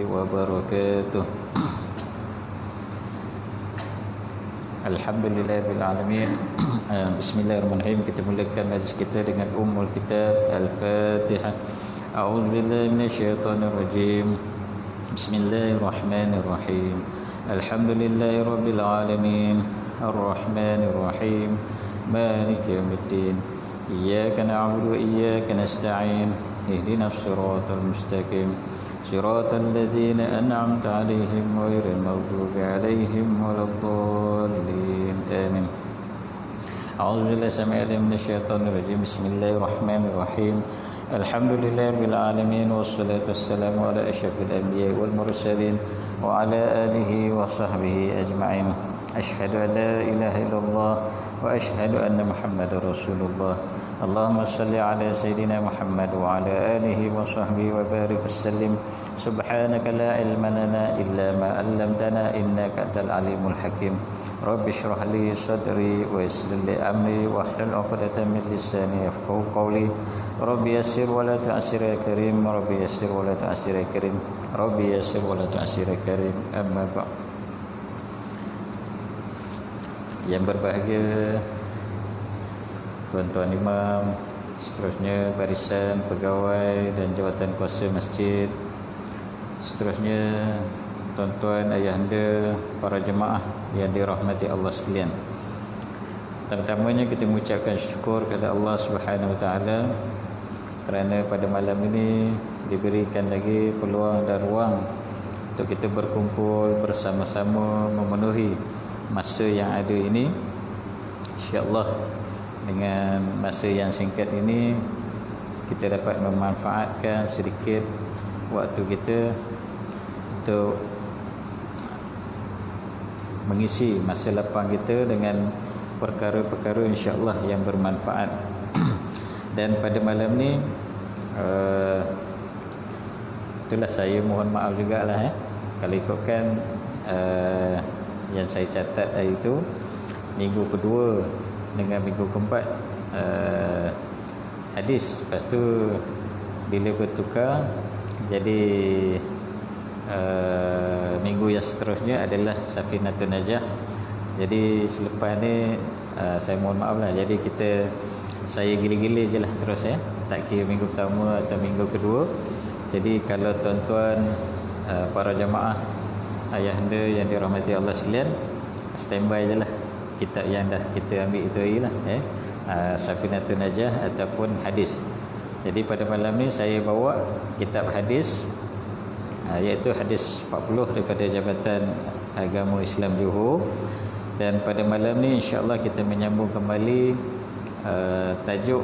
wabarakatuh. Alhamdulillahirrahmanirrahim. Bismillahirrahmanirrahim. Kita mulakan majlis kita dengan Ummul Kitab Al-Fatihah. A'udzubillahi minasyaitonirrajim. Bismillahirrahmanirrahim. Alhamdulillahirabbil alamin. Arrahmanirrahim. Maliki yaumiddin. Iyyaka na'budu wa iyyaka nasta'in. Ihdinas siratal mustaqim. صراط الذين أنعمت عليهم غير المغضوب عليهم ولا الضالين آمين. أعوذ بالله السميع العليم من الشيطان الرجيم. بسم الله الرحمن الرحيم. الحمد لله رب العالمين والصلاة والسلام على أشرف الأنبياء والمرسلين وعلى آله وصحبه أجمعين. أشهد أن لا إله إلا الله وأشهد أن محمد رسول الله. اللهم صل على سيدنا محمد وعلى آله وصحبه وبارك وسلم. سبحانك لا علم لنا إلا ما علمتنا إنك أنت العليم الحكيم. رب اشرح لي صدري ويسر لي أمري واحلل عقدة من لساني يفقهوا قولي. رب يسر ولا تعسر يا كريم. رب يسر ولا تعسر يا كريم. رب يسر ولا تعسر يا كريم. أما بعد. Yang berbahagia tuan-tuan imam, seterusnya barisan pegawai dan jawatan kuasa masjid, seterusnya tuan-tuan ayahanda, para jemaah yang dirahmati Allah sekalian. Pertamanya kita mengucapkan syukur kepada Allah Subhanahu Wa Taala kerana pada malam ini diberikan lagi peluang dan ruang untuk kita berkumpul bersama-sama memenuhi masa yang ada ini. InsyaAllah dengan masa yang singkat ini kita dapat memanfaatkan sedikit waktu kita untuk mengisi masa lapang kita dengan perkara-perkara insya-Allah yang bermanfaat. Dan pada malam ni itulah saya mohon maaf jugalah kalau ikutkan yang saya catat hari itu minggu kedua dengan minggu keempat hadis, lepas tu bila bertukar jadi minggu yang seterusnya adalah Safinatun Najah. Jadi selepas ni saya mohon maaf lah, jadi saya gila-gila je lah terus tak kira minggu pertama atau minggu kedua. Jadi kalau tuan-tuan para jemaah ayahanda yang dirahmati Allah sekalian, standby je lah kitab yang dah kita ambil itu lah Safinatun Najah ataupun hadis. Jadi pada malam ni saya bawa kitab hadis, iaitu hadis 40 daripada Jabatan Agama Islam Johor. Dan pada malam ni insya-Allah kita menyambung kembali tajuk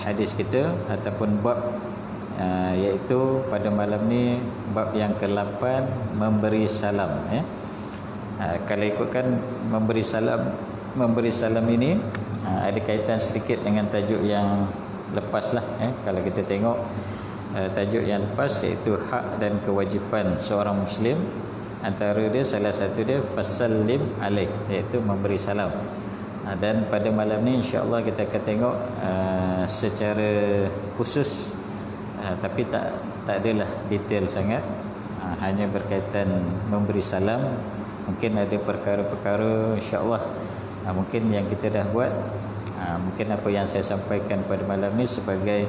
hadis kita ataupun bab, iaitu pada malam ni bab yang ke-8, memberi salam. Kalau ikutkan memberi salam ini ada kaitan sedikit dengan tajuk yang lepas lah. Kalau kita tengok tajuk yang lepas, iaitu hak dan kewajipan seorang Muslim, antara dia salah satu dia fasallim alaih, iaitu memberi salam. Dan pada malam ni insya-Allah kita akan tengok secara khusus, tapi tak adalah detail sangat, hanya berkaitan memberi salam. Mungkin ada perkara-perkara insya-Allah mungkin yang kita dah buat, mungkin apa yang saya sampaikan pada malam ni sebagai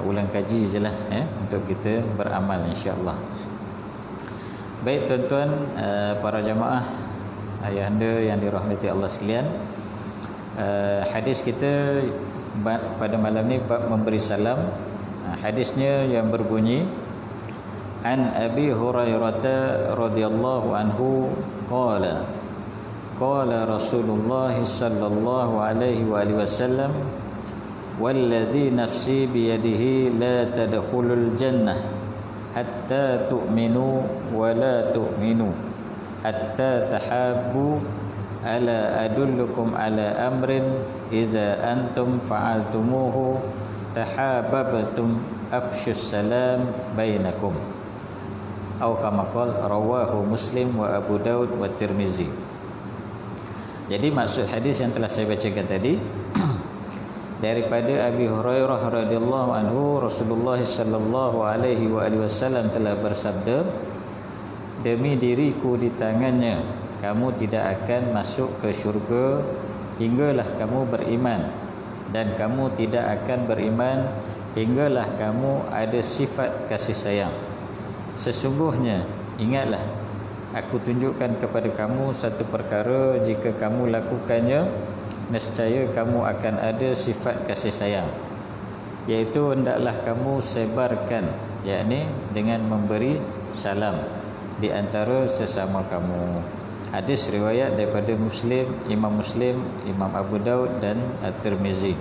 ulang kaji je lah untuk kita beramal insya-Allah. Baik tuan-tuan, para jemaah ayahanda yang dirahmati Allah sekalian, hadis kita pada malam ni bab memberi salam. Hadisnya yang berbunyi, An Abi Hurairah radhiyallahu anhu qala Rasulullah sallallahu alaihi wasallam walladhi nafsi biyadihi la tadkhulul jannah hatta tu'minu wa la tu'minu hatta tahabbu ala adullukum ala amrin idza antum fa'altumuhu tahabbtum afshus salam bainakum, atau kama qala rawahu Muslim wa Abu Daud wa Tirmizi. Jadi maksud hadis yang telah saya bacakan tadi, daripada Abi Hurairah radhiyallahu anhu, Rasulullah sallallahu alaihi wasallam telah bersabda, demi diriku di tangannya, kamu tidak akan masuk ke syurga hinggalah kamu beriman, dan kamu tidak akan beriman hinggalah kamu ada sifat kasih sayang. Sesungguhnya, ingatlah, aku tunjukkan kepada kamu satu perkara, jika kamu lakukannya, nescaya kamu akan ada sifat kasih sayang, iaitu hendaklah kamu sebarkan, yakni dengan memberi salam di antara sesama kamu. Hadis riwayat daripada Imam Muslim, Imam Abu Daud dan At-Tirmizi.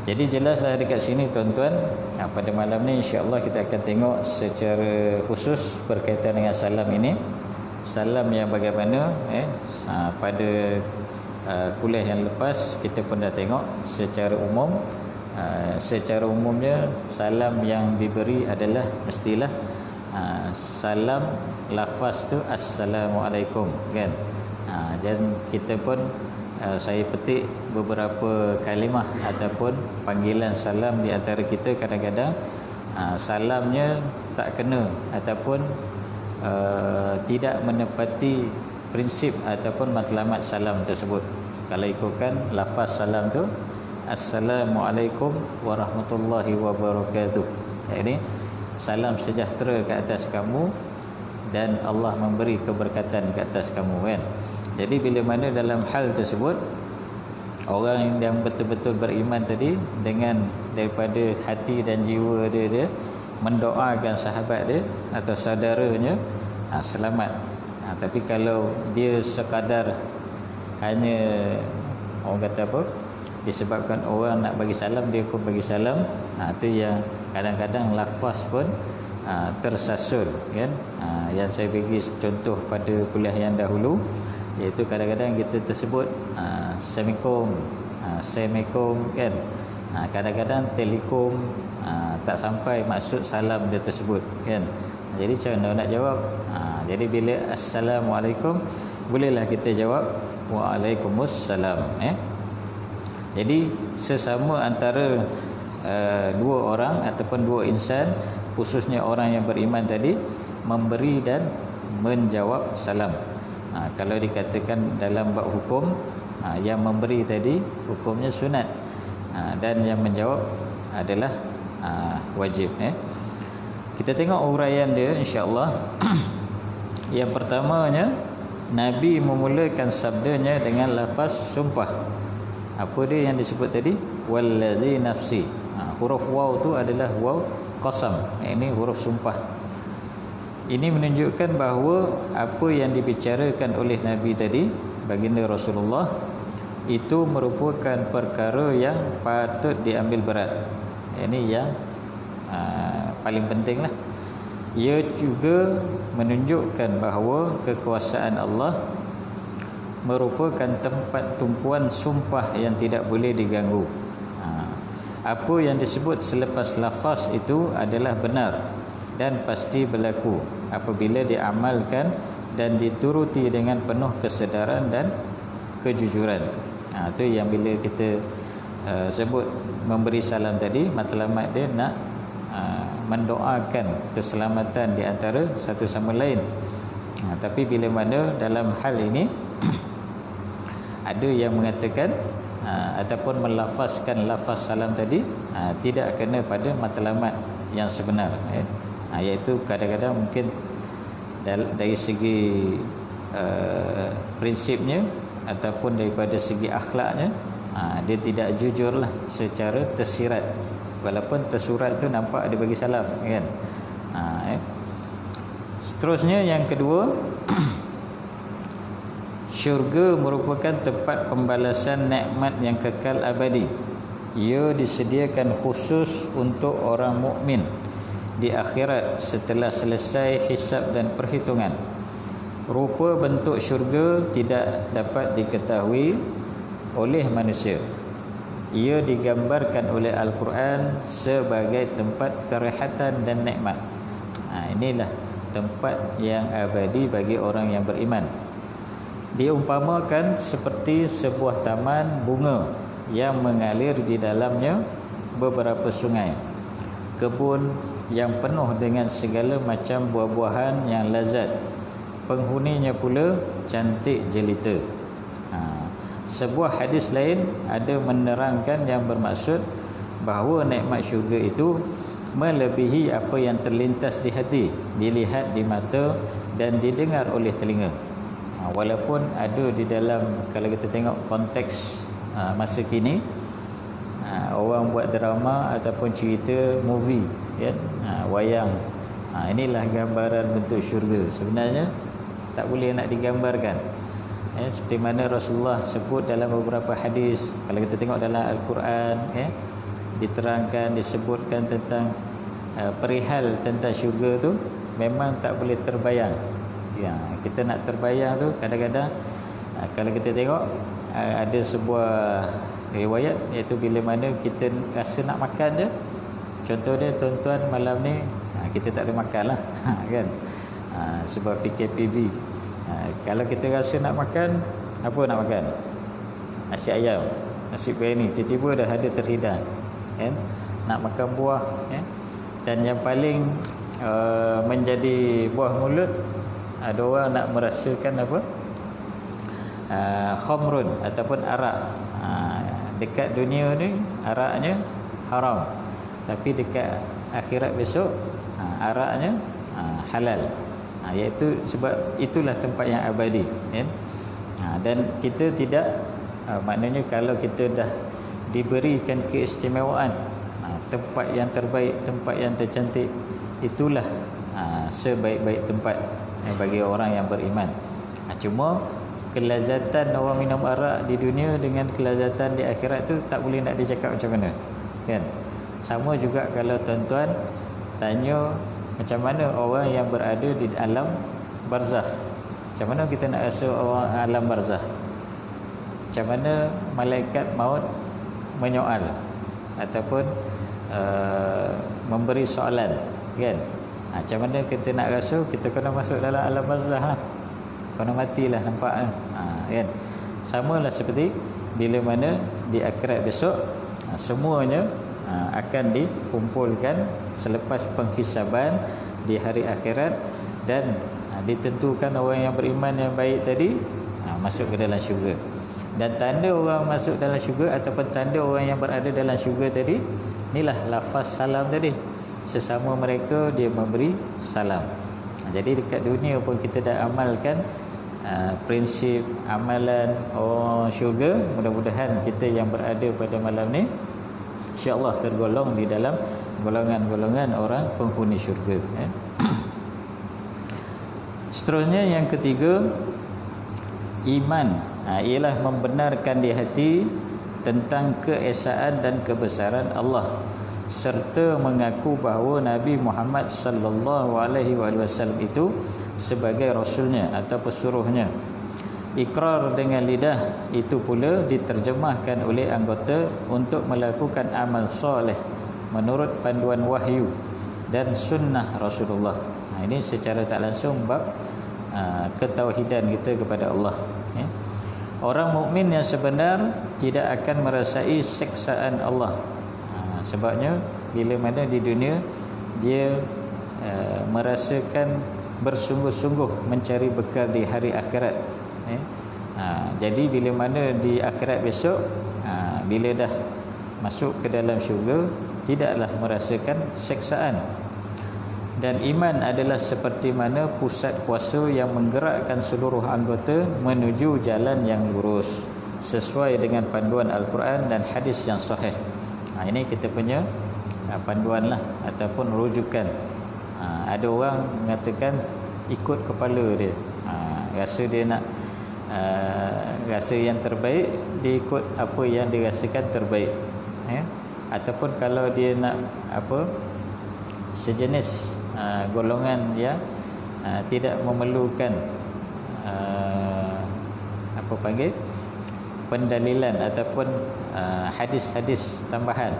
Jadi jelaslah dekat sini tuan-tuan, pada malam ni insya-Allah kita akan tengok secara khusus berkaitan dengan salam ini. Salam yang bagaimana pada kuliah yang lepas kita pun dah tengok secara umum. Secara umumnya salam yang diberi adalah mestilah salam lafaz tu assalamualaikum, kan. Dan kita pun saya petik beberapa kalimah ataupun panggilan salam di antara kita. Kadang-kadang salamnya tak kena ataupun tidak menepati prinsip ataupun matlamat salam tersebut. Kalau ikutkan lafaz salam tu, assalamualaikum warahmatullahi wabarakatuh, ini salam sejahtera ke atas kamu dan Allah memberi keberkatan ke atas kamu, kan. Jadi bila mana dalam hal tersebut orang yang betul-betul beriman tadi dengan daripada hati dan jiwa dia mendoakan sahabat dia atau saudaranya selamat. Tapi kalau dia sekadar hanya orang kata apa, disebabkan orang nak bagi salam dia pun bagi salam, itu yang kadang-kadang lafaz pun tersasul, kan. Yang saya bagi contoh pada kuliah yang dahulu, iaitu kadang-kadang kita tersebut Assalamualaikum, Assalamualaikum, kan. Kadang-kadang telekom tak sampai maksud salam dia tersebut, kan. Jadi macam mana nak jawab? Jadi bila assalamualaikum, bolehlah kita jawab waalaikumsalam. Jadi sesama antara dua orang ataupun dua insan, khususnya orang yang beriman tadi, memberi dan menjawab salam. Kalau dikatakan dalam bab hukum, yang memberi tadi hukumnya sunat, dan yang menjawab adalah wajib. Kita tengok uraian dia insya-Allah. Yang pertamanya, Nabi memulakan sabdanya dengan lafaz sumpah. Apa dia yang disebut tadi? Wallazi nafsi. Huruf waw tu adalah waw qasam. Ini huruf sumpah. Ini menunjukkan bahawa apa yang dibicarakan oleh Nabi tadi, baginda Rasulullah, itu merupakan perkara yang patut diambil berat. Ini yang paling penting lah. Ia juga menunjukkan bahawa kekuasaan Allah merupakan tempat tumpuan sumpah yang tidak boleh diganggu. Apa yang disebut selepas lafaz itu adalah benar dan pasti berlaku apabila diamalkan dan dituruti dengan penuh kesedaran dan kejujuran. Itu yang bila kita sebut memberi salam tadi, matlamat dia nak mendoakan keselamatan di antara satu sama lain. Tapi bila mana dalam hal ini ada yang mengatakan ataupun melafazkan lafaz salam tadi tidak kena pada matlamat yang sebenar, iaitu kadang-kadang mungkin dari segi prinsipnya ataupun daripada segi akhlaknya dia tidak jujurlah secara tersirat, walaupun tersurat tu nampak dia bagi salam, kan. Seterusnya yang kedua, syurga merupakan tempat pembalasan nikmat yang kekal abadi. Ia disediakan khusus untuk orang mukmin di akhirat setelah selesai hisab dan perhitungan. Rupa bentuk syurga tidak dapat diketahui oleh manusia. Ia digambarkan oleh Al-Quran sebagai tempat kerehatan dan nikmat. Inilah tempat yang abadi bagi orang yang beriman. Diumpamakan seperti sebuah taman bunga yang mengalir di dalamnya beberapa sungai, kebun yang penuh dengan segala macam buah-buahan yang lazat, penghuninya pula cantik jelita. Sebuah hadis lain ada menerangkan yang bermaksud bahawa nikmat syurga itu melebihi apa yang terlintas di hati, dilihat di mata dan didengar oleh telinga. Walaupun ada di dalam, kalau kita tengok konteks masa kini, orang buat drama ataupun cerita movie, ya, wayang, inilah gambaran bentuk syurga. Sebenarnya tak boleh nak digambarkan. Seperti mana Rasulullah sebut dalam beberapa hadis, kalau kita tengok dalam Al-Quran, diterangkan, disebutkan tentang perihal tentang syurga tu, memang tak boleh terbayang. Ya, kita nak terbayang tu kadang-kadang, kalau kita tengok ada sebuah riwayat, iaitu bila mana kita rasa nak makan je, contoh dia, tuan-tuan malam ni kita tak ada makan lah kan, sebab PKPB. Kalau kita rasa nak makan, apa nak makan? Nasi ayam, nasi biryani, tiba-tiba dah ada terhidang, kan? Nak makan buah, dan yang paling menjadi buah mulut, ada orang nak merasakan apa? Khamrun ataupun arak. Dekat dunia ni araknya haram, tapi dekat akhirat besok araknya halal. Iaitu sebab itulah tempat yang abadi, kan? Dan kita tidak, maknanya kalau kita dah diberikan keistimewaan, tempat yang terbaik, tempat yang tercantik, itulah sebaik-baik tempat bagi orang yang beriman. Cuma kelazatan orang minum arak di dunia dengan kelazatan di akhirat tu tak boleh nak dicakap macam mana, kan? Sama juga kalau tuan-tuan tanya macam mana orang yang berada di alam barzah, macam mana kita nak rasa orang alam barzah? Macam mana malaikat maut menyoal ataupun memberi soalan, kan? Macam mana kita nak rasa? Kita kena masuk dalam alam barzah lah, kena matilah, nampak kan? Samalah seperti bila mana di akhirat besok, semuanya akan dikumpulkan selepas penghisaban di hari akhirat, dan ditentukan orang yang beriman yang baik tadi masuk ke dalam syurga. Dan tanda orang masuk dalam syurga ataupun tanda orang yang berada dalam syurga tadi, inilah lafaz salam tadi. Sesama mereka dia memberi salam. Jadi dekat dunia pun kita dah amalkan prinsip amalan orang syurga. Mudah-mudahan kita yang berada pada malam ni insya-Allah tergolong di dalam golongan-golongan orang penghuni syurga. Seterusnya yang ketiga, iman, ialah membenarkan di hati tentang keesaan dan kebesaran Allah, serta mengaku bahawa Nabi Muhammad sallallahu alaihi wasallam itu sebagai rasulnya atau pesuruhnya. Ikrar dengan lidah itu pula diterjemahkan oleh anggota untuk melakukan amal soleh menurut panduan wahyu dan sunnah Rasulullah. Ini secara tak langsung bab ketauhidan kita kepada Allah. Orang mukmin yang sebenar tidak akan merasai siksaan Allah. Sebabnya bila mana di dunia dia merasakan bersungguh-sungguh mencari bekal di hari akhirat. Jadi bila mana di akhirat besok, bila dah masuk ke dalam syurga, tidaklah merasakan siksaan. Dan iman adalah seperti mana pusat kuasa yang menggerakkan seluruh anggota menuju jalan yang lurus sesuai dengan panduan Al-Quran dan hadis yang sahih. Ini kita punya panduan lah ataupun rujukan. Ada orang mengatakan ikut kepala dia, rasa dia nak rasa yang terbaik, dia ikut apa yang dirasakan terbaik, ataupun kalau dia nak apa sejenis golongan yang tidak memerlukan apa panggil pendalilan ataupun hadis-hadis tambahan,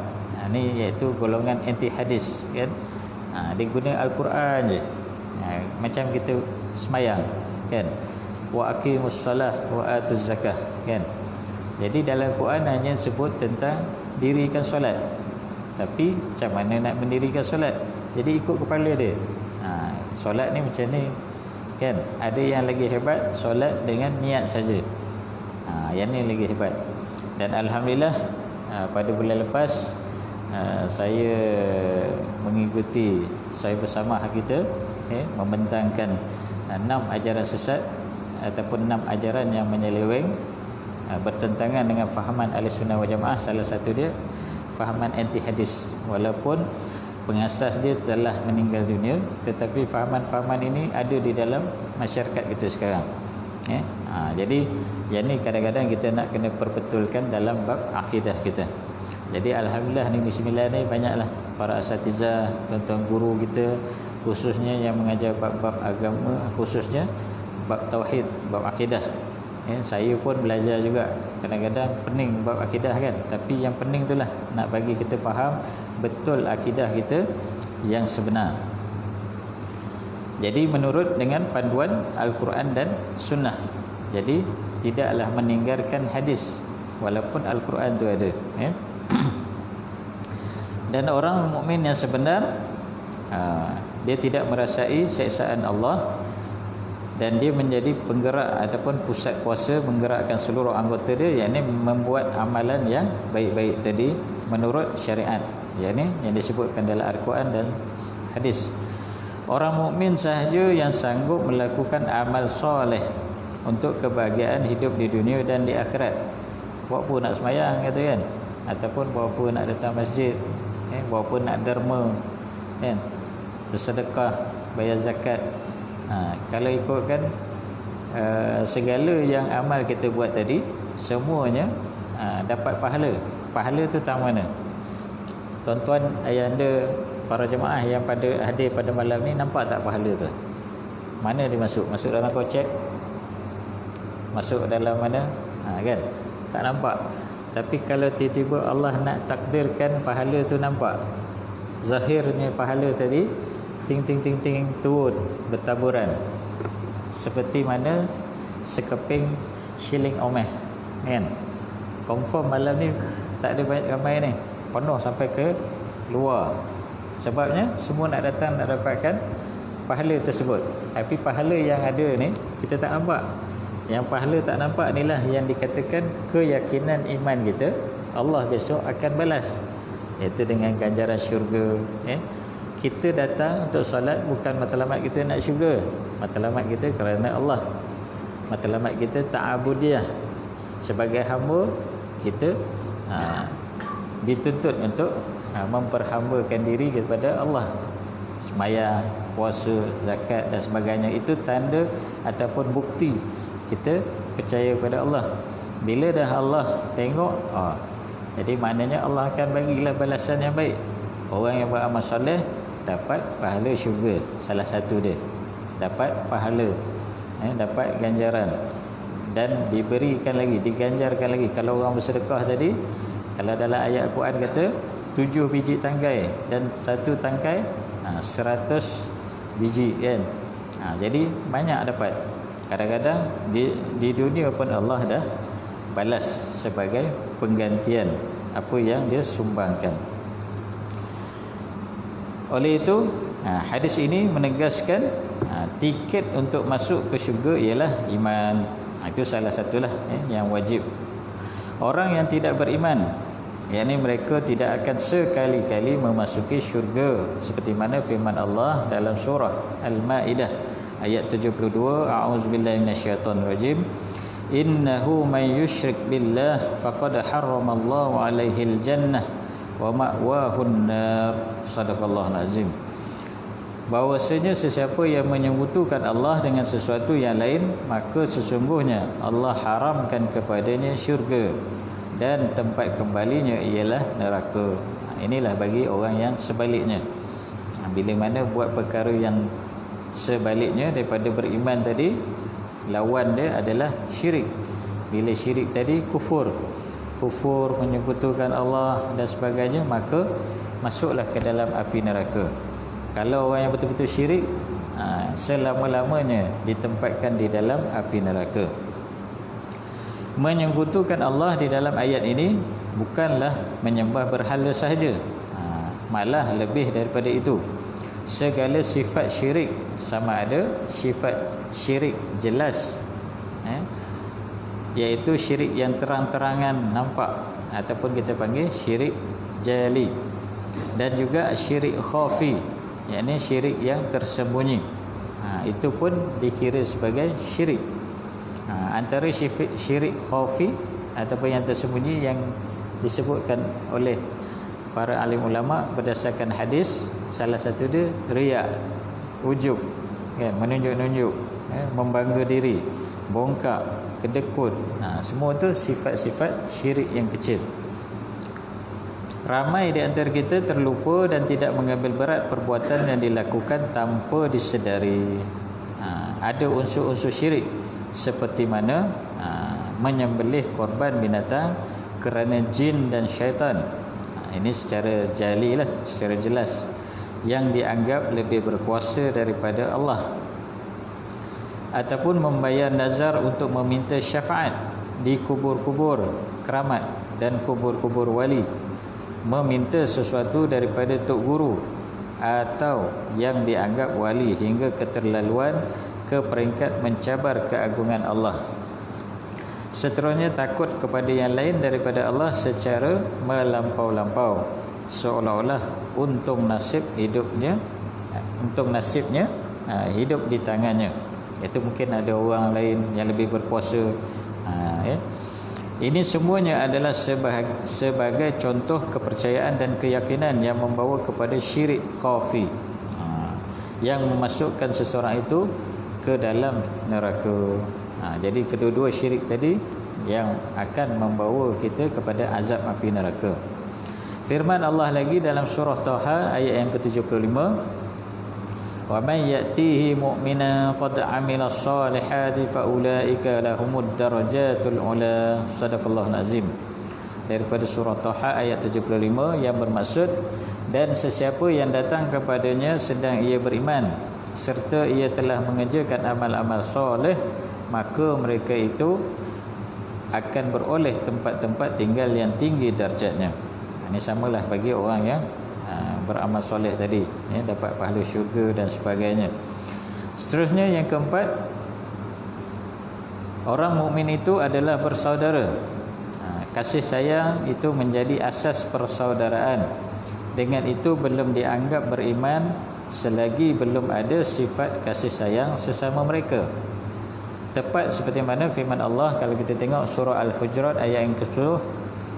ni iaitu golongan anti hadis, kan? Dia guna Al-Quran je, macam kita semayang, kan? Wa aqimus salah wa atuz zakah, kan? Jadi dalam Quran hanya sebut tentang dirikan solat, tapi macam mana nak mendirikan solat? Jadi ikut kepala dia. Solat ni macam ni kan. Ada yang lagi hebat solat dengan niat saja. Yang ni lagi hebat. Dan alhamdulillah pada bulan lepas saya mengikuti, saya bersama kita membentangkan 6 ajaran sesat ataupun 6 ajaran yang menyeleweng, bertentangan dengan fahaman Ahlussunnah wal Jamaah. Salah satu dia fahaman anti hadis, walaupun pengasas dia telah meninggal dunia, tetapi fahaman-fahaman ini ada di dalam masyarakat kita sekarang. Jadi yang ni kadang-kadang kita nak kena perbetulkan dalam bab akidah kita. Jadi alhamdulillah Negeri Sembilan ni banyaklah para asatizah, tuan-tuan guru kita, khususnya yang mengajar bab-bab agama, khususnya bab tauhid, bab akidah. Saya pun belajar juga. Kadang-kadang pening bab akidah kan, tapi yang pening itulah nak bagi kita faham betul akidah kita yang sebenar. Jadi menurut dengan panduan Al-Quran dan Sunnah. Jadi tidaklah meninggalkan hadis walaupun Al-Quran tu ada. Dan orang mukmin yang sebenar, dia tidak merasai siksaan Allah, dan dia menjadi penggerak ataupun pusat kuasa menggerakkan seluruh anggota dia, yakni membuat amalan yang baik-baik tadi menurut syariat, yakni yang disebutkan dalam Al-Quran dan hadis. Orang mukmin sahaja yang sanggup melakukan amal soleh untuk kebahagiaan hidup di dunia dan di akhirat. Buat apa nak semayang kata kan, ataupun buat apa nak datang masjid, buat apa nak derma kan, bersedekah, bayar zakat. Kalau ikutkan segala yang amal kita buat tadi, semuanya dapat pahala. Pahala tu tak mana? Tuan-tuan ayahanda para jemaah yang hadir pada malam ni, nampak tak pahala tu? Mana dia masuk? Masuk dalam kocek? Masuk dalam mana? Kan? Tak nampak. Tapi kalau tiba-tiba Allah nak takdirkan pahala tu nampak. Zahirnya pahala tadi ting turun bertaburan, seperti mana sekeping shilling omeh kan. Confirm malam ni tak ada banyak ramai ni, penuh sampai ke luar. Sebabnya semua nak datang nak dapatkan pahala tersebut. Tapi pahala yang ada ni kita tak nampak. Yang pahala tak nampak inilah yang dikatakan keyakinan iman kita Allah besok akan balas, iaitu dengan ganjaran syurga. Kita datang untuk solat bukan matlamat kita nak syurga, matlamat kita kerana Allah, matlamat kita ta'abudiyah. Sebagai hamba kita dituntut untuk memperhambakan diri kepada Allah, sembahyang, puasa, zakat dan sebagainya. Itu tanda ataupun bukti kita percaya kepada Allah. Bila dah Allah tengok, jadi maknanya Allah akan bagilah balasan yang baik. Orang yang beramal soleh dapat pahala syurga, salah satu dia dapat pahala, dapat ganjaran, dan diberikan lagi, diganjarkan lagi. Kalau orang bersedekah tadi, kalau dalam ayat Al-Quran kata 7 biji tangkai dan 1 tangkai 100 biji kan. Jadi banyak dapat. Kadang-kadang di dunia pun Allah dah balas sebagai penggantian apa yang dia sumbangkan. Oleh itu, hadis ini menegaskan tiket untuk masuk ke syurga ialah iman. Itu salah satulah yang wajib. Orang yang tidak beriman, yakni mereka tidak akan sekali-kali memasuki syurga, seperti mana firman Allah dalam surah Al-Maidah ayat 72, a'udzubillahi minasyaitonirrajim, innahu may yusyrik billah faqad harramallahu 'alaihil jannah wa ma'wahun nar. Sadaqallahul azim. Bahwasanya sesiapa yang menyekutukan Allah dengan sesuatu yang lain, maka sesungguhnya Allah haramkan kepadanya syurga dan tempat kembalinya ialah neraka. Inilah bagi orang yang sebaliknya. Bila mana buat perkara yang sebaliknya daripada beriman tadi, lawan dia adalah syirik. Bila syirik tadi kufur, menyekutukan Allah dan sebagainya, maka masuklah ke dalam api neraka. Kalau orang yang betul-betul syirik, selama-lamanya ditempatkan di dalam api neraka. Menyekutukan Allah di dalam ayat ini bukanlah menyembah berhala sahaja, malah lebih daripada itu. Segala sifat syirik, sama ada sifat syirik jelas, iaitu syirik yang terang-terangan nampak, ataupun kita panggil syirik jali, dan juga syirik khafi, yakni syirik yang tersembunyi. Itu pun dikira sebagai syirik. Antara syirik khafi ataupun yang tersembunyi yang disebutkan oleh para alim ulama berdasarkan hadis, salah satu dia riya, ujub, kan, menunjuk-nunjuk, membangga diri, bongkak, kedekut. Semua tu sifat-sifat syirik yang kecil. Ramai di antara kita terlupa dan tidak mengambil berat perbuatan yang dilakukan tanpa disedari. Ada unsur-unsur syirik seperti mana menyembelih korban binatang kerana jin dan syaitan. Ini secara jali lah, secara jelas, yang dianggap lebih berkuasa daripada Allah. Ataupun membayar nazar untuk meminta syafaat di kubur-kubur keramat dan kubur-kubur wali, meminta sesuatu daripada tok guru atau yang dianggap wali hingga keterlaluan ke peringkat mencabar keagungan Allah. Seterusnya takut kepada yang lain daripada Allah secara melampau-lampau, seolah-olah untung nasibnya hidup di tangannya. Itu mungkin ada orang lain yang lebih berkuasa. Ini semuanya adalah sebagai contoh kepercayaan dan keyakinan yang membawa kepada syirik khafi, yang memasukkan seseorang itu ke dalam neraka. Jadi kedua-dua syirik tadi yang akan membawa kita kepada azab api neraka. Firman Allah lagi dalam surah Taha ayat yang ke-75, wa man ya'tihi mu'minan qad 'amila shalihati fa ulaika lahumud darajatul ula. Sadaqallahul azim. Daripada surah Taha ayat 75, yang bermaksud, dan sesiapa yang datang kepadanya sedang ia beriman serta ia telah mengerjakan amal-amal soleh, maka mereka itu akan beroleh tempat-tempat tinggal yang tinggi darjatnya. Ini samalah bagi orang yang beramal soleh tadi, dapat pahala syurga dan sebagainya. Seterusnya yang keempat, orang mukmin itu adalah bersaudara. Kasih sayang itu menjadi asas persaudaraan. Dengan itu belum dianggap beriman selagi belum ada sifat kasih sayang sesama mereka. Tepat seperti mana firman Allah kalau kita tengok surah Al-Hujurat ayat yang ke-10,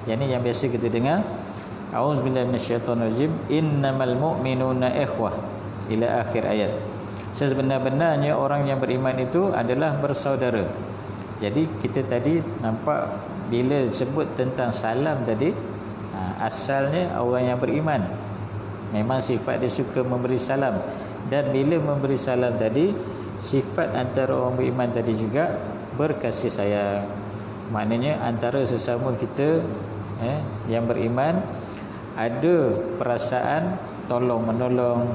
yang biasa kita dengar, a'udzubillahi minasyaitonirrajim, innamal mu'minuna ikhwah, ila akhir ayat. Sebenar-benarnya orang yang beriman itu adalah bersaudara. Jadi kita tadi nampak bila sebut tentang salam tadi, asalnya orang yang beriman memang sifat dia suka memberi salam, dan bila memberi salam tadi, sifat antara orang beriman tadi juga berkasih sayang. Maknanya antara sesama kita yang beriman ada perasaan tolong menolong,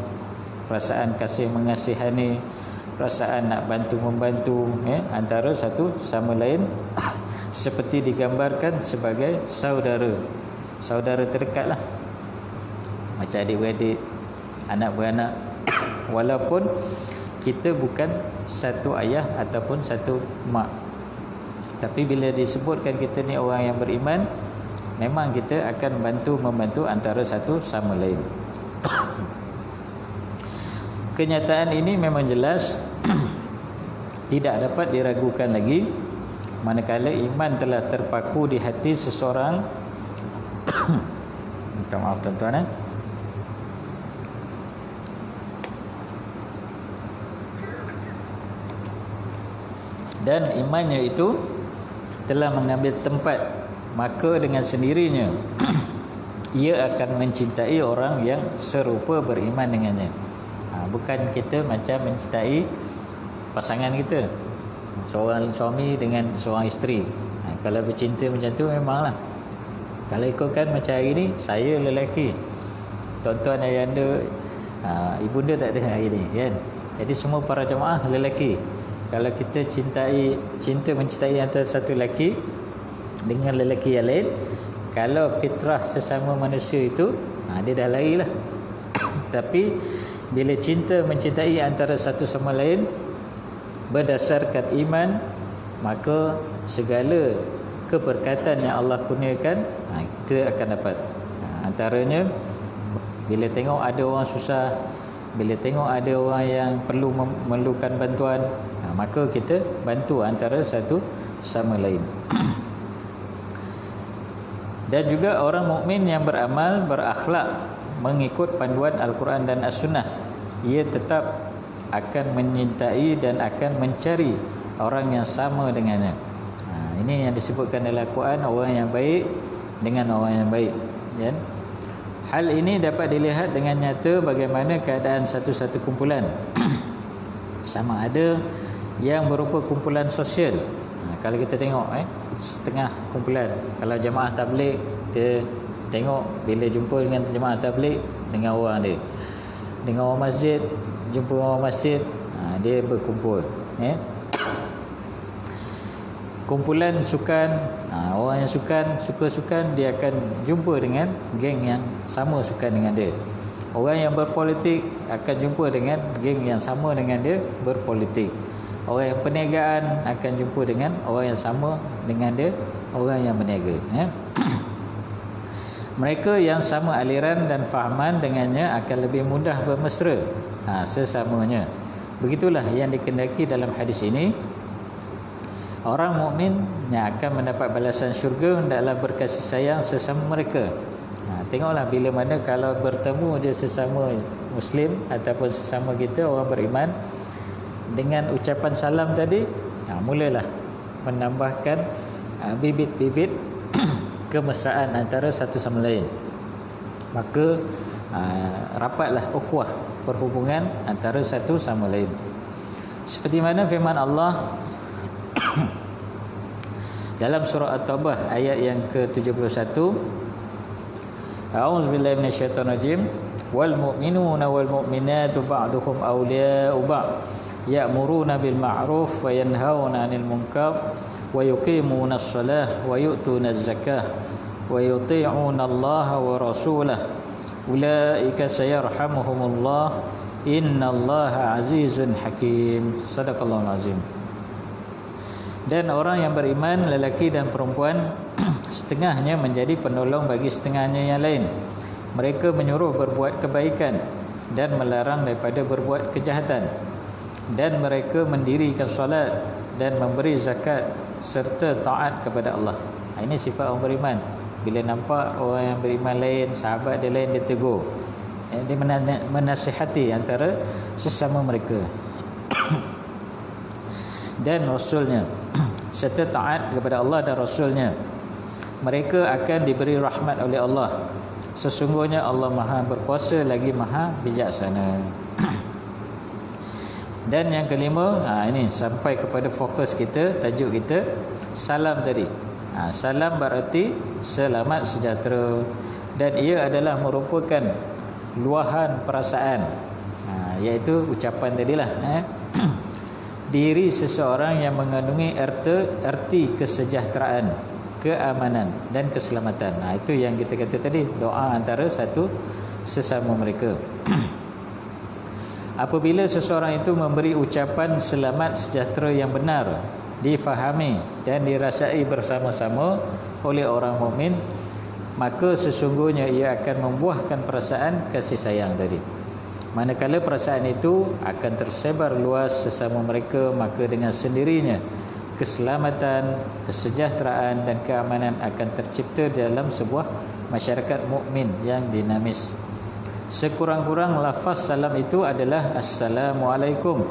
perasaan kasih mengasihani, perasaan nak bantu membantu, antara satu sama lain seperti digambarkan sebagai saudara terdekat lah, macam adik-beradik, anak beranak. Walaupun kita bukan satu ayah ataupun satu mak, tapi bila disebutkan kita ni orang yang beriman, memang kita akan membantu antara satu sama lain. Kenyataan ini memang jelas tidak dapat diragukan lagi, manakala iman telah terpaku di hati seseorang. Minta maaf tuan-tuan, dan imannya itu telah mengambil tempat, maka dengan sendirinya ia akan mencintai orang yang serupa beriman dengannya. Bukan kita macam mencintai pasangan kita, seorang suami dengan seorang isteri. Kalau bercinta macam tu memanglah. Kalau ikutkan macam hari ni, saya lelaki, tuan-tuan ayahanda, ibunda tak ada hari ni, kan? Jadi semua para jemaah lelaki. Kalau kita cinta mencintai antara satu lelaki, dengan lelaki yang lain. Kalau fitrah sesama manusia itu, dia dah lari lah. Tapi bila cinta mencintai antara satu sama lain berdasarkan iman, maka segala keberkatan yang Allah kurniakan kita akan dapat. Antaranya bila tengok ada orang susah, bila tengok ada orang yang perlu memerlukan bantuan, maka kita bantu antara satu sama lain. Dan juga orang mukmin yang beramal, berakhlak, mengikut panduan Al-Quran dan As-Sunnah, ia tetap akan menyintai dan akan mencari orang yang sama dengannya. Ini yang disebutkan dalam Al-Quran, orang yang baik dengan orang yang baik, ya? Hal ini dapat dilihat dengan nyata bagaimana keadaan satu-satu kumpulan. Sama ada yang berupa kumpulan sosial. Kalau kita tengok setengah kumpulan, kalau jemaah tabligh, dia tengok bila jumpa dengan jemaah tabligh dengan orang dia, dengan orang masjid, jumpa orang masjid, dia berkumpul, ya. Kumpulan sukan, orang yang suka sukan, dia akan jumpa dengan geng yang sama sukan dengan dia. Orang yang berpolitik akan jumpa dengan geng yang sama dengan dia berpolitik. Orang yang perniagaan akan jumpa dengan orang yang sama dengan dia, orang yang berniaga, ya. Mereka yang sama aliran dan fahaman dengannya akan lebih mudah bermesra sesamanya. Begitulah yang dikehendaki dalam hadis ini. Orang mukmin yang akan mendapat balasan syurga hendaklah berkasih sayang sesama mereka. Tengoklah bila mana kalau bertemu dia sesama Muslim ataupun sesama kita orang beriman, dengan ucapan salam tadi, mulalah menambahkan bibit-bibit kemesraan antara satu sama lain. Maka rapatlah ukhuwah, perhubungan antara satu sama lain. Seperti mana firman Allah dalam surah At-Taubah ayat yang ke-71, A'udzubillahi minasyaitonirrajim, wal mu'minuna wal mu'minatu ba'duhum awliya'u ba'd ya'muruna bil ma'ruf wa yanhauna 'anil munkar wa yuqimuna as-salah wa yu'tuna az-zakah wa yuti'una Allah wa rasulahu ulaika sayarhamuhumullah innallaha 'azizun hakim. Sadaqallahul azim. Dan orang yang beriman, lelaki dan perempuan, setengahnya menjadi penolong bagi setengahnya yang lain. Mereka menyuruh berbuat kebaikan dan melarang daripada berbuat kejahatan. Dan mereka mendirikan solat dan memberi zakat serta taat kepada Allah. Ini sifat orang beriman. Bila nampak orang yang beriman lain, sahabat dia lain, dia tegur. Dia menasihati antara sesama mereka. Dan Rasulnya, serta taat kepada Allah dan Rasulnya. Mereka akan diberi rahmat oleh Allah. Sesungguhnya Allah Maha berkuasa lagi Maha bijaksana. Dan yang kelima, ini sampai kepada fokus kita, tajuk kita, salam tadi. Salam berarti selamat sejahtera, dan ia adalah merupakan luahan perasaan, iaitu ucapan tadilah, diri seseorang yang mengandungi erti kesejahteraan, keamanan dan keselamatan. Itu yang kita kata tadi, doa antara satu sesama mereka. Apabila seseorang itu memberi ucapan selamat sejahtera yang benar, difahami dan dirasai bersama-sama oleh orang mukmin, maka sesungguhnya ia akan membuahkan perasaan kasih sayang tadi. Manakala perasaan itu akan tersebar luas sesama mereka, maka dengan sendirinya keselamatan, kesejahteraan dan keamanan akan tercipta dalam sebuah masyarakat mukmin yang dinamis. Sekurang-kurang lafaz salam itu adalah Assalamualaikum,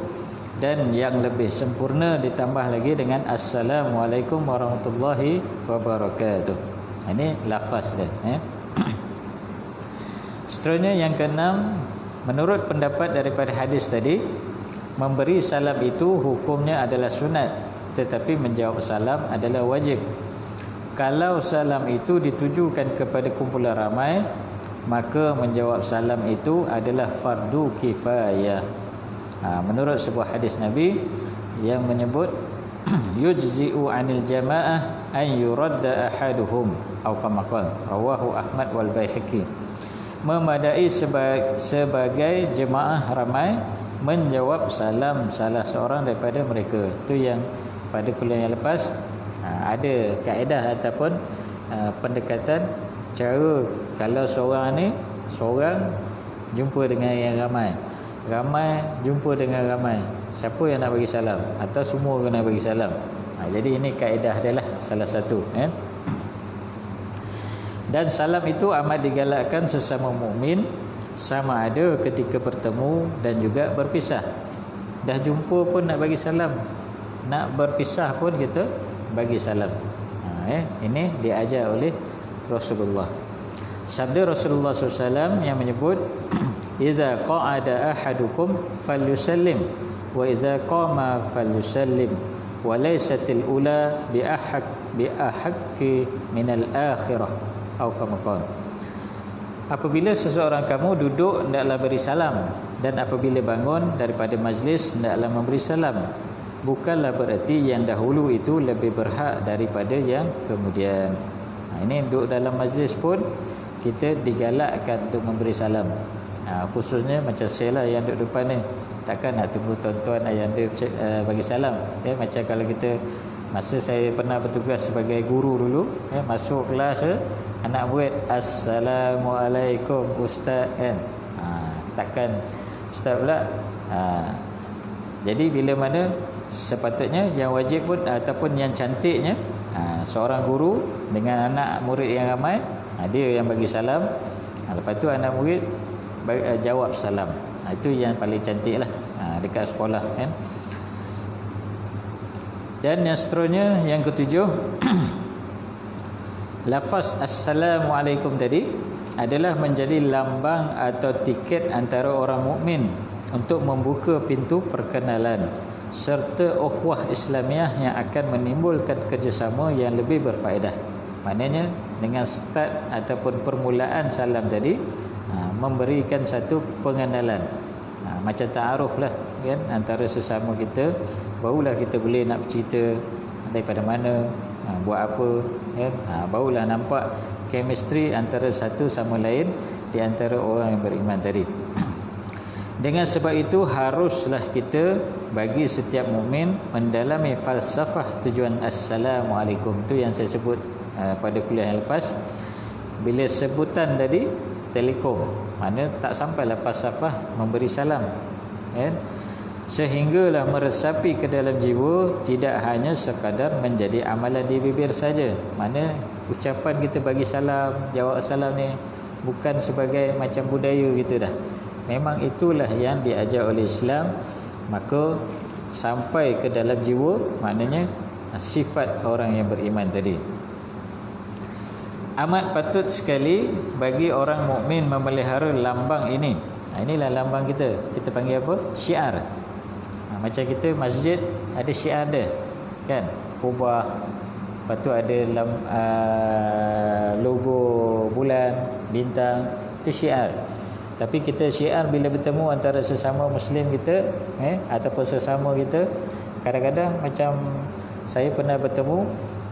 dan yang lebih sempurna ditambah lagi dengan Assalamualaikum warahmatullahi wabarakatuh. Ini lafaz dia, Seterusnya yang keenam, menurut pendapat daripada hadis tadi, memberi salam itu hukumnya adalah sunat, tetapi menjawab salam adalah wajib. Kalau salam itu ditujukan kepada kumpulan ramai, maka menjawab salam itu adalah fardu kifayah. Menurut sebuah hadis Nabi yang menyebut yujzi'u 'anil jamaah an yuradda ahaduhum atau kama qala rawahu Ahmad wal Baihaqi. Memadai sebagai jemaah ramai menjawab salam salah seorang daripada mereka. Itu yang pada kuliah yang lepas ada kaedah ataupun pendekatan cara kalau seorang jumpa dengan yang ramai jumpa dengan ramai, siapa yang nak bagi salam atau semua kena bagi salam. Jadi ini kaedah dia lah, salah satu Dan salam itu amat digalakkan sesama mukmin, sama ada ketika bertemu dan juga berpisah. Dah jumpa pun nak bagi salam, nak berpisah pun kita bagi salam. Ini diajar oleh Rasulullah. Sabda Rasulullah SAW yang menyebut idza qa'ada ahadukum falyusallim wa idza qama falyusallim wa laysatil ula bi ahaqqi minal akhirah atau kama qala. Apabila seseorang kamu duduk hendaklah beri salam, dan apabila bangun daripada majlis hendaklah memberi salam. Bukanlah bererti yang dahulu itu lebih berhak daripada yang kemudian. Ini duduk dalam majlis pun kita digalakkan untuk memberi salam. Khususnya macam saya lah yang duduk depan ni, takkan nak tunggu tuan-tuan ayah anda bagi salam. Macam kalau kita, masa saya pernah bertugas sebagai guru dulu, masuk kelas anak murid, Assalamualaikum Ustaz, kan? Takkan Ustaz pula. Jadi bila mana sepatutnya yang wajib pun ataupun yang cantiknya, seorang guru dengan anak murid yang ramai, dia yang bagi salam, lepas tu anak murid jawab salam. Itu yang paling cantik lah dekat sekolah, kan? Dan yang seterusnya, yang ketujuh, lafaz Assalamualaikum tadi adalah menjadi lambang atau tiket antara orang mukmin untuk membuka pintu perkenalan serta ukhuwah Islamiah yang akan menimbulkan kerjasama yang lebih berfaedah. Maknanya dengan start ataupun permulaan salam tadi memberikan satu pengenalan, macam ta'aruf lah, kan, antara sesama kita. Barulah kita boleh nak bercerita daripada mana, buat apa, kan. Barulah nampak chemistry antara satu sama lain di antara orang yang beriman tadi. Dengan sebab itu haruslah kita bagi setiap mukmin mendalami falsafah tujuan Assalamualaikum. Itu yang saya sebut pada kuliah yang lepas. Bila sebutan tadi telekom, mana tak sampailah falsafah memberi salam, kan? Sehinggalah meresapi ke dalam jiwa, tidak hanya sekadar menjadi amalan di bibir saja. Mana ucapan kita bagi salam, jawab salam ni bukan sebagai macam budaya gitu dah. Memang itulah yang diajar oleh Islam, maka sampai ke dalam jiwa, maknanya sifat orang yang beriman tadi. Amat patut sekali bagi orang mukmin memelihara lambang ini. Inilah lambang kita. Kita panggil apa? Syiar. Macam kita masjid ada syiar dia, kan? Kubah, lepas tu ada logo bulan, bintang, itu syiar. Tapi kita syiar bila bertemu antara sesama Muslim kita, ataupun sesama kita, kadang-kadang macam saya pernah bertemu,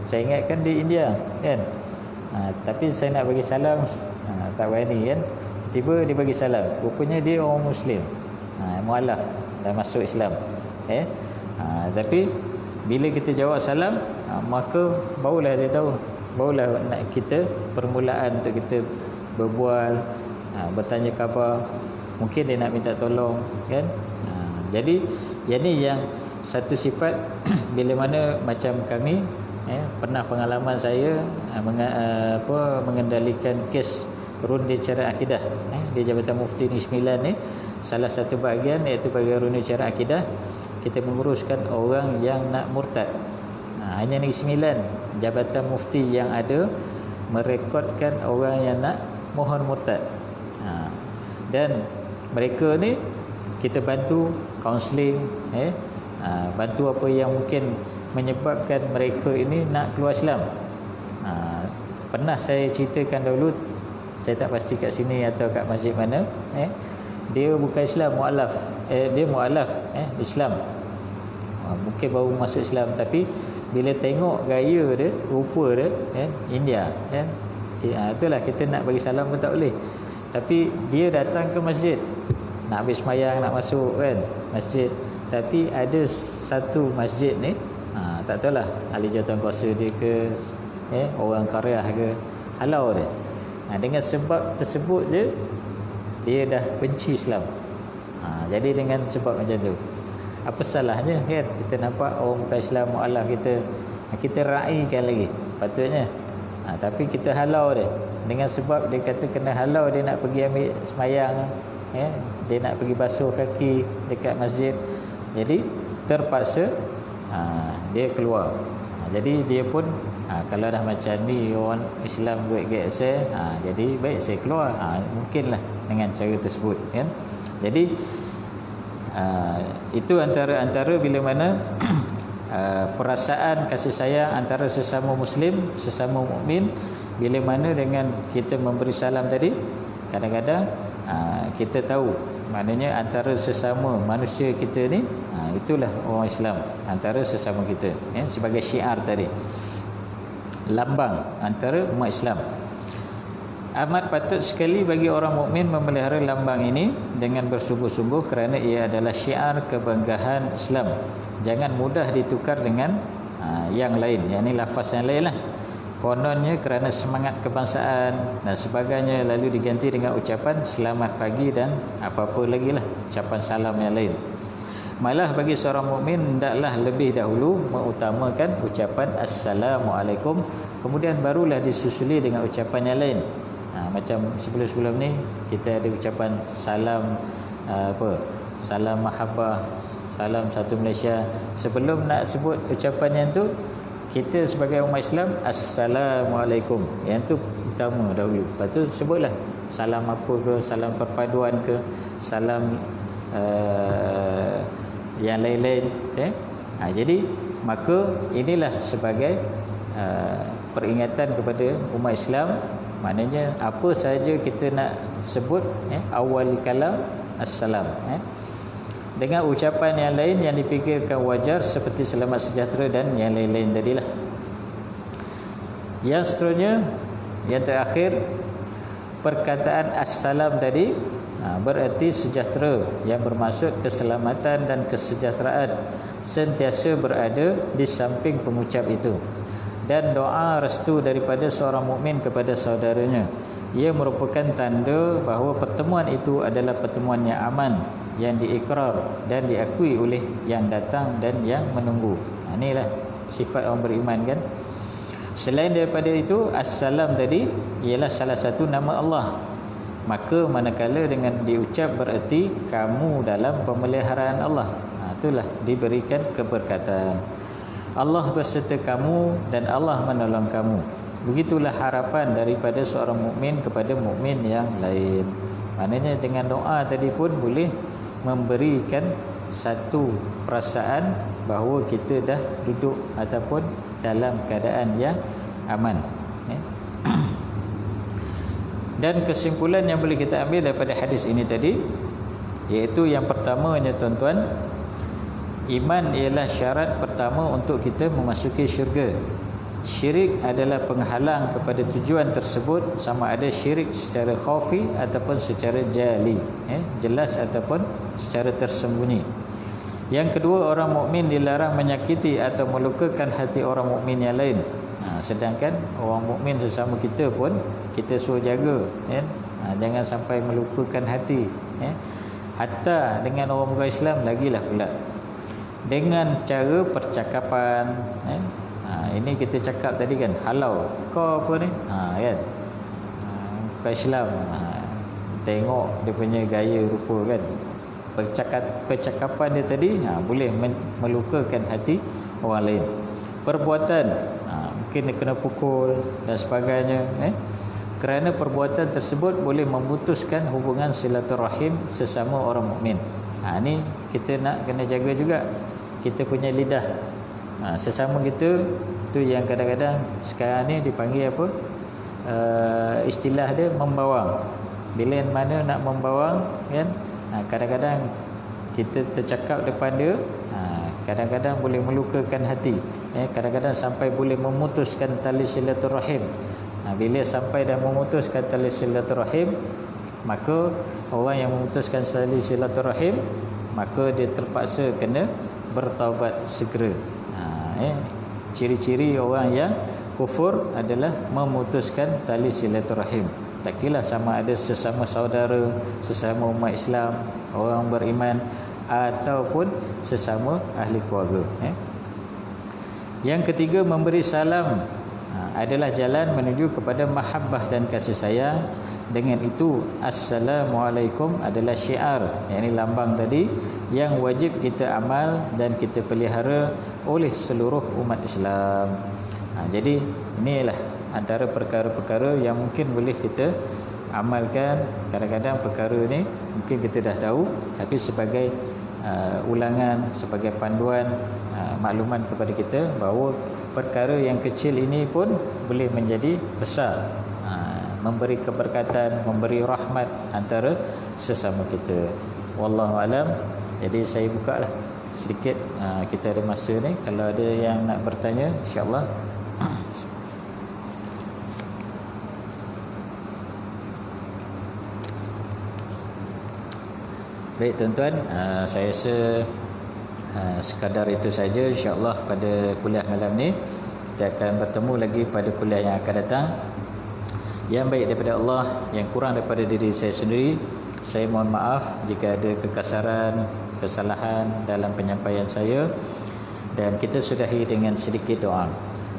saya ingatkan di India, kan? Tapi saya nak bagi salam, tak berani, kan? Tiba dia bagi salam, rupanya dia orang Muslim, mualaf, dah masuk Islam, tapi bila kita jawab salam, maka barulah dia tahu, barulah nak kita permulaan untuk kita berbual, bertanya khabar, mungkin dia nak minta tolong, kan? Jadi yang satu sifat bila mana macam kami, pernah pengalaman saya mengendalikan kes runde cara akidah di Jabatan Mufti Negeri Sembilan ni. Salah satu bahagian iaitu bahagian runde cara akidah, kita menguruskan orang yang nak murtad. Hanya Negeri Sembilan Jabatan Mufti yang ada merekodkan orang yang nak mohon murtad. Dan mereka ni kita bantu kaunseling, bantu apa yang mungkin menyebabkan mereka ini nak keluar Islam. Pernah saya ceritakan dulu, saya tak pasti kat sini atau kat masjid mana, dia bukan Islam, mualaf, dia mualaf Islam, mungkin baru masuk Islam, tapi bila tengok gaya dia, rupa dia kan, India kan, itulah kita nak bagi salam pun tak boleh. Tapi dia datang ke masjid, nak habis sembahyang, nak masuk kan masjid, tapi ada satu masjid ni, tak tahulah ahli jawatan kuasa dia ke, orang Korea ke, halau dia. Dengan sebab tersebut je dia dah benci Islam. Jadi dengan sebab macam tu, apa salahnya kan kita nampak orang bukan Islam mualaf kita raikan lagi patutnya. Tapi kita halau dia dengan sebab dia kata kena halau, dia nak pergi ambil sembahyang, dia nak pergi basuh kaki dekat masjid, jadi terpaksa dia keluar. Jadi dia pun kalau dah macam ni orang Islam buat saya, jadi baik saya keluar. Mungkinlah dengan cara tersebut kan. Jadi itu antara bila mana perasaan kasih sayang antara sesama muslim, sesama mukmin, bila mana dengan kita memberi salam tadi, kadang-kadang kita tahu maknanya antara sesama manusia kita ni, itulah orang Islam antara sesama kita ya, sebagai syiar tadi, lambang antara umat Islam. Amat patut sekali bagi orang mukmin memelihara lambang ini dengan bersungguh-sungguh kerana ia adalah syiar kebanggaan Islam. Jangan mudah ditukar dengan yang lain, yakni lafaz yang lain lah. Kononnya kerana semangat kebangsaan dan sebagainya, lalu diganti dengan ucapan selamat pagi dan apa-apa lagi lah, ucapan salam yang lain. Malah bagi seorang mukmin hendaklah lebih dahulu mengutamakan ucapan assalamualaikum, kemudian barulah disusuli dengan ucapan yang lain. Macam sebelum-sebelum ni kita ada ucapan salam salam mahabbah, salam satu Malaysia. Sebelum nak sebut ucapan yang tu, kita sebagai umat Islam assalamualaikum, yang tu utama dahulu. Lepas tu sebutlah salam apa ke, salam perpaduan ke, salam yang lain-lain jadi maka inilah sebagai peringatan kepada umat Islam. Maknanya apa sahaja kita nak sebut awal kalam assalam dengan ucapan yang lain yang dipikirkan wajar seperti selamat sejahtera dan yang lain-lain tadilah. Yang seterusnya, yang terakhir, perkataan assalam tadi bererti sejahtera, yang bermaksud keselamatan dan kesejahteraan sentiasa berada di samping pengucap itu, dan doa restu daripada seorang mukmin kepada saudaranya. Ia merupakan tanda bahawa pertemuan itu adalah pertemuan yang aman, yang diikrar dan diakui oleh yang datang dan yang menunggu. Inilah sifat orang beriman kan. Selain daripada itu, assalam tadi ialah salah satu nama Allah. Maka manakala dengan diucap bererti kamu dalam pemeliharaan Allah, itulah diberikan keberkatan. Allah berserta kamu dan Allah menolong kamu. Begitulah harapan daripada seorang mukmin kepada mukmin yang lain. Maknanya dengan doa tadi pun boleh memberikan satu perasaan bahawa kita dah duduk ataupun dalam keadaan yang aman. Dan kesimpulan yang boleh kita ambil daripada hadis ini tadi, iaitu yang pertamanya tuan-tuan, iman ialah syarat pertama untuk kita memasuki syurga. Syirik adalah penghalang kepada tujuan tersebut, sama ada syirik secara khafi ataupun secara jali, jelas ataupun secara tersembunyi. Yang kedua, orang mukmin dilarang menyakiti atau melukakan hati orang mukmin yang lain. Sedangkan orang mukmin sesama kita pun kita suruh jaga, jangan sampai melukakan hati. Hatta dengan orang bukan Islam lagilah pula, dengan cara percakapan. Ini kita cakap tadi kan, halau kau apa ni, kan, bukan Islam. Tengok dia punya gaya rupa kan, percakapan dia tadi boleh melukakan hati orang lain. Perbuatan, mungkin dia kena pukul dan sebagainya, kerana perbuatan tersebut boleh memutuskan hubungan silaturahim sesama orang mukmin. Ni kita nak kena jaga juga kita punya lidah. Sesama kita tu yang kadang-kadang sekarang ni dipanggil apa, istilah dia membawang. Bila mana nak membawang kan, kadang-kadang kita tercakap depan dia, kadang-kadang boleh melukakan hati. Kadang-kadang sampai boleh memutuskan tali silaturahim. Bila sampai dah memutuskan tali silaturahim, maka orang yang memutuskan tali silaturahim, maka dia terpaksa kena bertaubat segera. Ciri-ciri orang yang kufur adalah memutuskan tali silaturahim. Tak kira sama ada sesama saudara, sesama umat Islam, orang beriman, ataupun sesama ahli keluarga. Yang ketiga, memberi salam adalah jalan menuju kepada mahabbah dan kasih sayang. Dengan itu, Assalamualaikum adalah syiar, yang ini lambang tadi, yang wajib kita amal dan kita pelihara oleh seluruh umat Islam. Jadi inilah antara perkara-perkara yang mungkin boleh kita amalkan. Kadang-kadang perkara ni mungkin kita dah tahu, tapi sebagai ulangan, sebagai panduan, makluman kepada kita bahawa perkara yang kecil ini pun boleh menjadi besar, memberi keberkatan, memberi rahmat antara sesama kita. Wallahu alam. Jadi saya buka lah sedikit, kita ada masa ni, kalau ada yang nak bertanya, insya-Allah. Baik tuan-tuan, saya rasa sekadar itu saja. InsyaAllah pada kuliah malam ni kita akan bertemu lagi pada kuliah yang akan datang. Yang baik daripada Allah, yang kurang daripada diri saya sendiri, saya mohon maaf jika ada kekasaran, kesalahan dalam penyampaian saya. Dan kita sudahi dengan sedikit doa.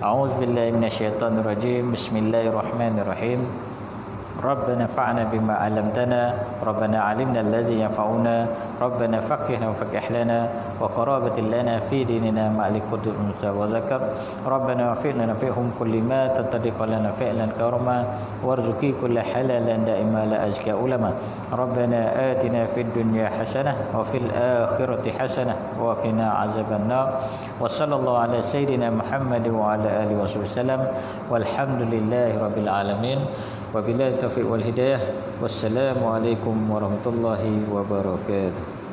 A'udzubillahi minasyaitonirrajim. Bismillahirrahmanirrahim. Rabbana fa'na bima 'allamtana, Rabbana 'allimna alladhi yanfa'una, Rabbana faqihna wa faqih lana wa qarabatil lana fi dinina ma'al qudud unsa wa zakar, Rabbana waffiqna fihum kulli ma tatadiq lana fi'lan karama warzuqi kulla halalan da'ima la azka ulama, Rabbana atina fid dunya hasanah wa fil akhirati hasanah wa qina azaban nar. Wa sallallahu ala sayyidina Muhammad wa ala alihi wasallam walhamdulillahi rabbil alamin. Wabillahi taufiq wal hidayah. Wassalamualaikum warahmatullahi wabarakatuh.